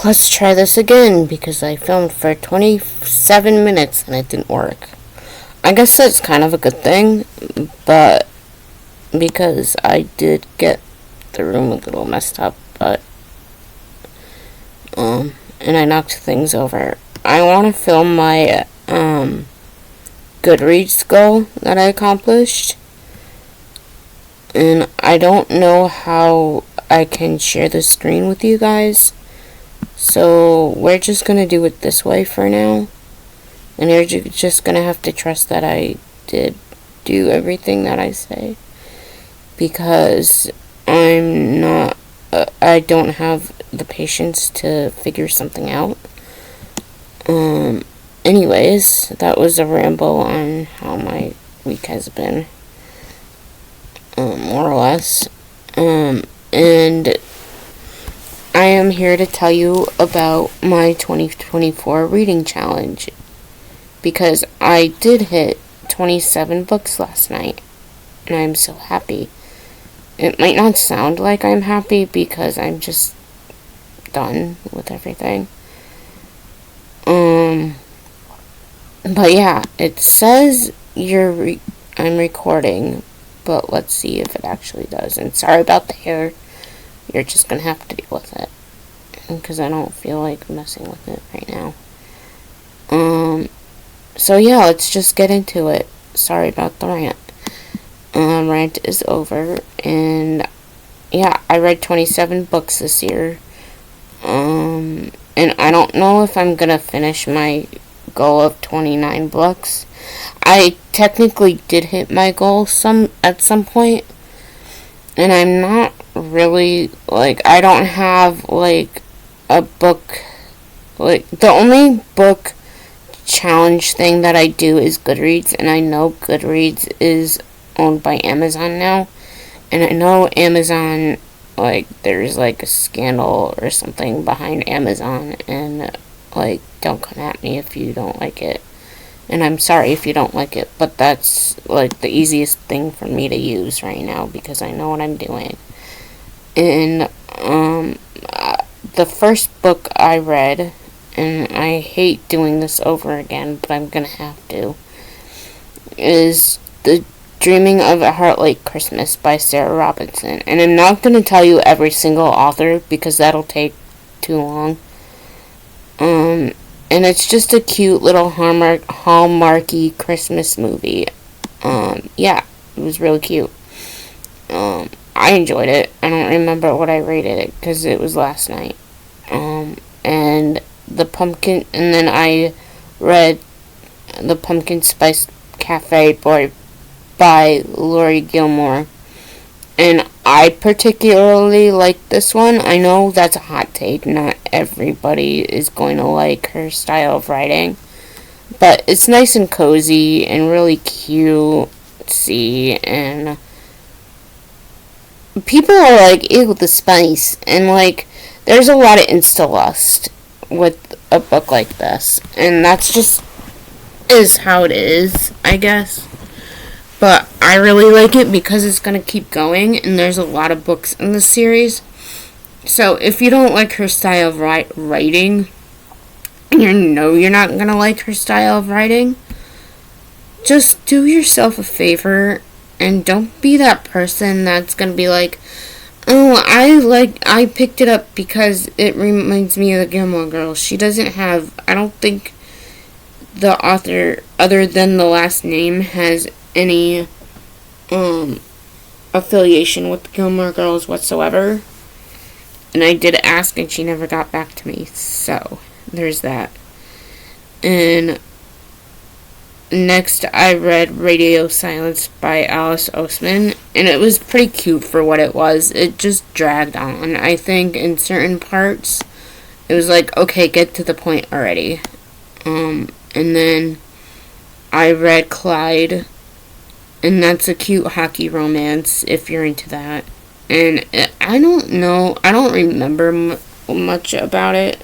let's try this again because I filmed for 27 minutes and it didn't work. I guess that's kind of a good thing, but because I did get the room a little messed up, but and I knocked things over. I want to film my Goodreads goal that I accomplished, and I don't know how I can share the screen with you guys, so we're just gonna do it this way for now, and you're just gonna have to trust that I did do everything that I say, because I don't have the patience to figure something out. Anyways, that was a ramble on how my week has been, more or less. And I am here to tell you about my 2024 reading challenge, because I did hit 27 books last night, and I'm so happy. It might not sound like I'm happy because I'm just done with everything. But yeah, it says I'm recording, but let's see if it actually does. And sorry about the hair. You're just gonna have to deal with it, because I don't feel like messing with it right now. So yeah, let's just get into it. Sorry about the rant. Rant is over, and yeah, I read 27 books this year. And I don't know if I'm gonna finish my goal of 29 books. I technically did hit my goal at some point, and I'm not really, I don't have, a book, the only book challenge thing that I do is Goodreads, and I know Goodreads is owned by Amazon now, and I know Amazon, there's, a scandal or something behind Amazon, and, don't come at me if you don't like it, and I'm sorry if you don't like it, but that's, the easiest thing for me to use right now, because I know what I'm doing. And, the first book I read, and I hate doing this over again, but I'm gonna have to, is The Dreaming of a Heart Like Christmas by Sarah Robinson. And I'm not going to tell you every single author, because that'll take too long. And it's just a cute little Hallmarky Christmas movie. Yeah, it was really cute. I enjoyed it. I don't remember what I rated it, because it was last night. And then I read The Pumpkin Spice Cafe by Lori Gilmore, and I particularly like this one. I know that's a hot take. Not everybody is going to like her style of writing, but it's nice and cozy and really cutesy, and people are like, ew, the spice, and there's a lot of insta-lust with a book like this, and that's just is how it is, I guess. But I really like it because it's going to keep going, and there's a lot of books in the series. So if you don't like her style of writing, and you know you're not going to like her style of writing, just do yourself a favor and don't be that person that's going to be like, oh, I picked it up because it reminds me of the Gilmore Girls. She doesn't have, I don't think the author, other than the last name, has any affiliation with the Gilmore Girls whatsoever. And I did ask, and she never got back to me, so there's that. And next I read Radio Silence by Alice Oseman, and it was pretty cute for what it was. It just dragged on. I think in certain parts it was like, okay, get to the point already. And then I read Clyde, and that's a cute hockey romance if you're into that. And I don't know, I don't remember much about it.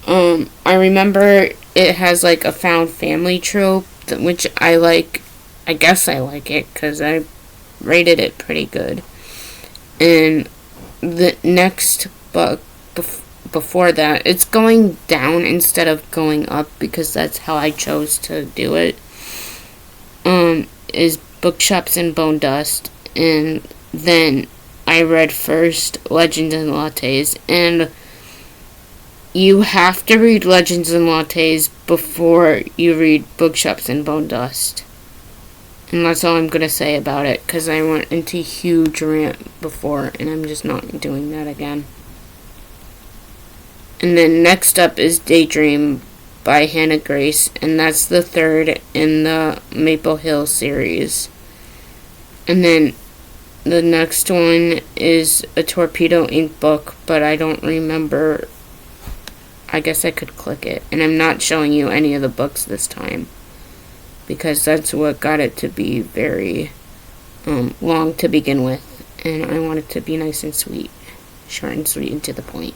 I remember it has a found family trope, which I like. I guess I like it because I rated it pretty good. And the next book before that, it's going down instead of going up because that's how I chose to do it. Is Bookshops and Bone Dust, and then I read first Legends and Lattes, and you have to read Legends and Lattes before you read Bookshops and Bone Dust. And that's all I'm going to say about it, because I went into a huge rant before, and I'm just not doing that again. And then next up is Daydream by Hannah Grace, and that's the third in the Maple Hill series. And then the next one is a Torpedo Ink book, but I don't remember. I guess I could click it. And I'm not showing you any of the books this time, because that's what got it to be very long to begin with. And I want it to be nice and sweet. Short and sweet and to the point.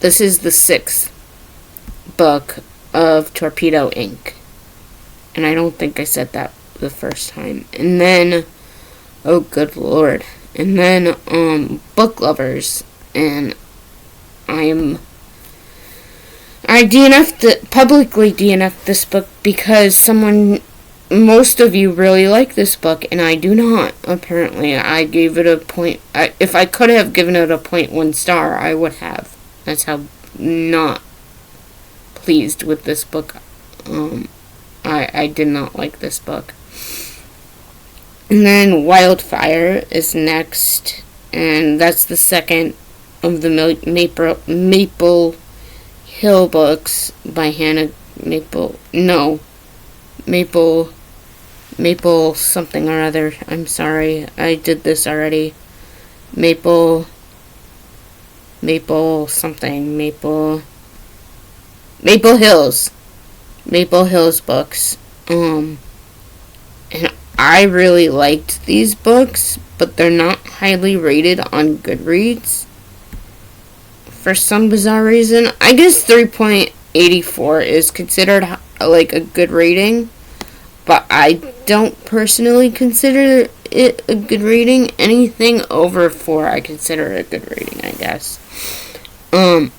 This is the 6th book of Torpedo Ink. And I don't think I said that the first time. And then, oh good lord. And then, Book Lovers. And I publicly DNF'd this book because most of you really like this book, and I do not, apparently. I gave it a point, if I could have given it a 0.1 star, I would have. That's how not pleased with this book. I did not like this book. And then Wildfire is next, and that's the second of the Maple Hill books by Hannah Maple something or other. I'm sorry, I did this already. Maple Hills books. And I really liked these books, but they're not highly rated on Goodreads for some bizarre reason. I guess 3.84 is considered like a good rating, but I don't personally consider it a good rating. Anything over 4 I consider a good rating, I guess. And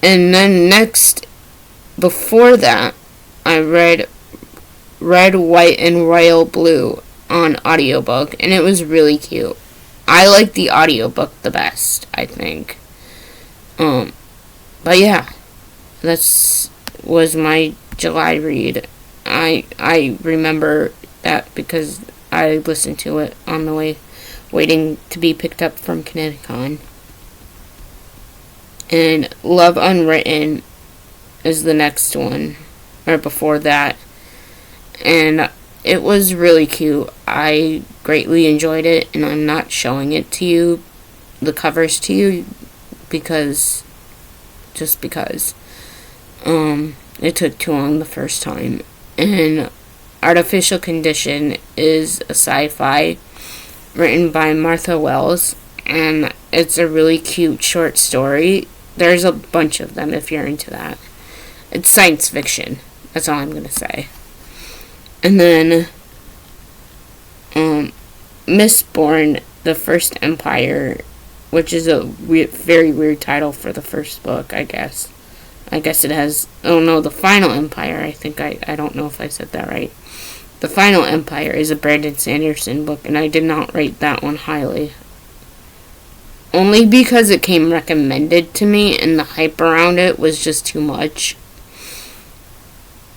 then next, before that, I read Red, White, and Royal Blue on audiobook, and it was really cute. I like the audiobook the best, I think. But yeah, that was my July read. I remember that because I listened to it on the way, waiting to be picked up from Connecticut. And Love Unwritten is the next one, or before that. And it was really cute. I greatly enjoyed it, and I'm not showing it to you, the covers to you, because it took too long the first time. And Artificial Condition is a sci-fi written by Martha Wells, and it's a really cute short story. There's a bunch of them if you're into that. It's science fiction. That's all I'm going to say. And then Mistborn, The First Empire, which is a very weird title for the first book, I guess. I guess it has, oh no, The Final Empire, I think, I don't know if I said that right. The Final Empire is a Brandon Sanderson book, and I did not rate that one highly. Only because it came recommended to me, and the hype around it was just too much.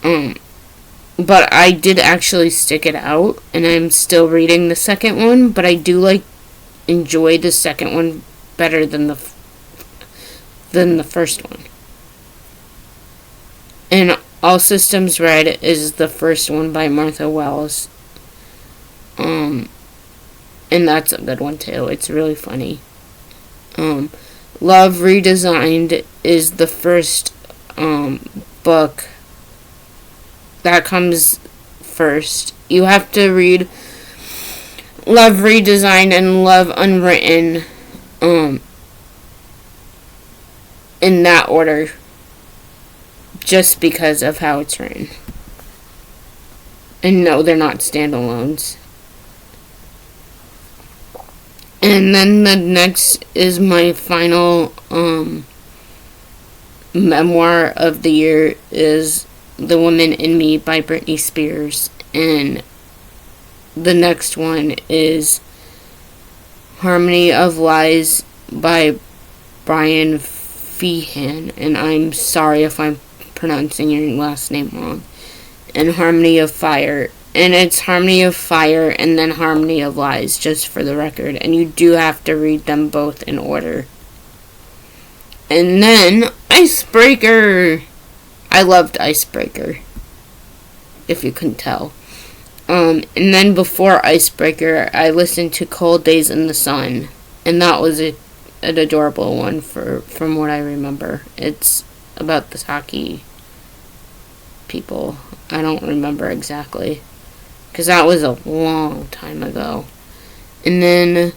But I did actually stick it out, and I'm still reading the second one, but I do enjoy the second one better than the first one. And All Systems Red is the first one by Martha Wells. And that's a good one too. It's really funny. Love Redesigned is the first book that comes first. You have to read Love Redesigned and Love Unwritten in that order, just because of how it's written. And no, they're not standalones. And then the next is my final memoir of the year is The Woman in Me by Britney Spears. And the next one is Harmony of Lies by Brian Feehan. And I'm sorry if I'm pronouncing your last name wrong. And Harmony of Fire. And it's Harmony of Fire and then Harmony of Lies, just for the record. And you do have to read them both in order. And then Icebreaker. I loved Icebreaker, if you couldn't tell. And then before Icebreaker, I listened to Cold Days in the Sun. And that was an adorable one from what I remember. It's about the Saki people. I don't remember exactly, because that was a long time ago. And then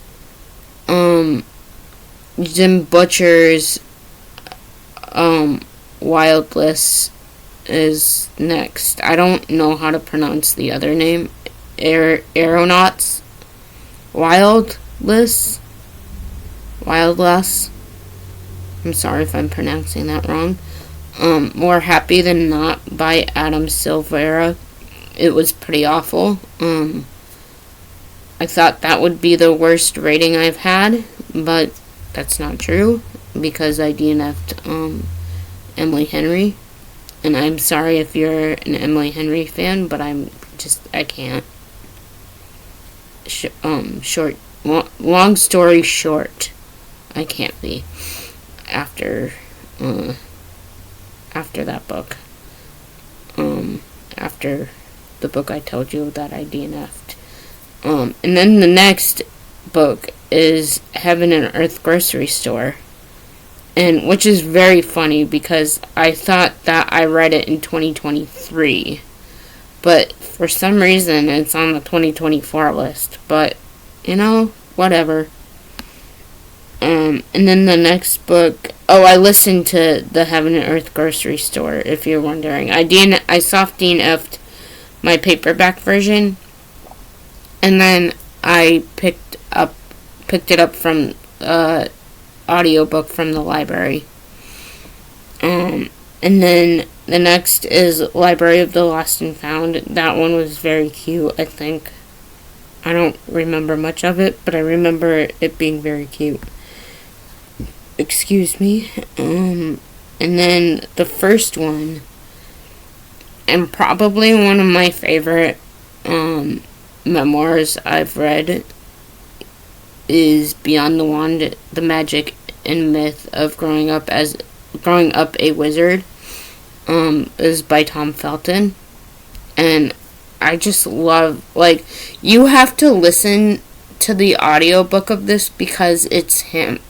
Jim Butcher's Wildless is next. I don't know how to pronounce the other name. Aeronauts Wildless. I'm sorry if I'm pronouncing that wrong. More Happy Than Not by Adam Silvera. It was pretty awful. I thought that would be the worst rating I've had, but that's not true, because I DNF'd Emily Henry. And I'm sorry if you're an Emily Henry fan, but I can't. Long story short, I can't be after that book. After the book I told you that I DNF'd. And then the next book is Heaven and Earth Grocery Store. And which is very funny, because I thought that I read it in 2023. But for some reason it's on the 2024 list. But, whatever. And then the next book, I listened to the Heaven and Earth Grocery Store, if you're wondering. I soft DNF'd my paperback version, and then I picked it up from audiobook from the library. And then the next is Library of the Lost and Found. That one was very cute, I think. I don't remember much of it, but I remember it being very cute. Excuse me. And then the first one, and probably one of my favorite memoirs I've read, is Beyond the Wand: The Magic and Myth of Growing Up a Wizard. Is by Tom Felton. And I just love, you have to listen to the audiobook of this, because it's him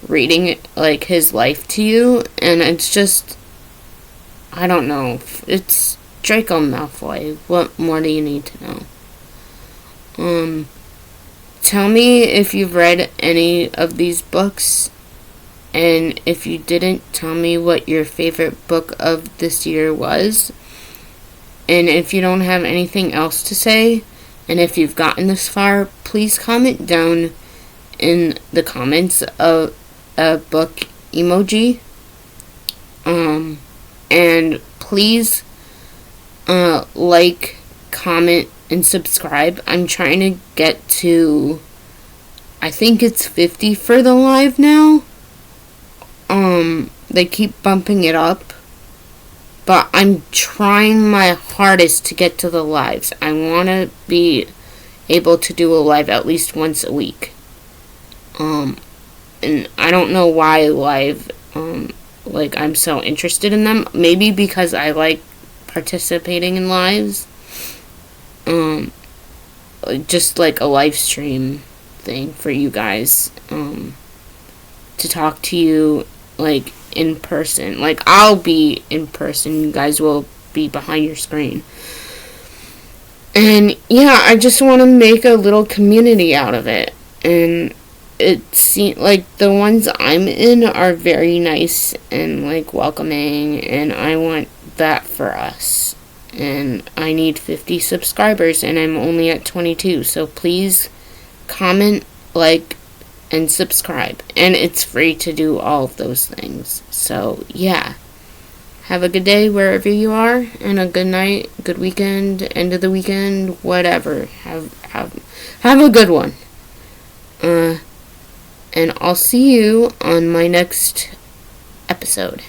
reading his life to you, and it's just, I don't know, it's Draco Malfoy. What more do you need to know? Tell me if you've read any of these books, and if you didn't, tell me what your favorite book of this year was. And if you don't have anything else to say, and if you've gotten this far, please comment down in the comments a book emoji. And please comment, and subscribe. I'm trying to get to, I think it's 50 for the live now. They keep bumping it up, but I'm trying my hardest to get to the lives. I want to be able to do a live at least once a week. And I don't know why live, I'm so interested in them. Maybe because I like participating in lives. Just like a live stream thing for you guys. To talk to you, in person. I'll be in person. You guys will be behind your screen. And, yeah, I just want to make a little community out of it. And it seems the ones I'm in are very nice and, welcoming. And I want that for us. And I need 50 subscribers, and I'm only at 22. So please comment, like, and subscribe. And it's free to do all of those things. So, yeah. Have a good day wherever you are, and a good night, good weekend, end of the weekend, whatever. Have a good one. And I'll see you on my next episode.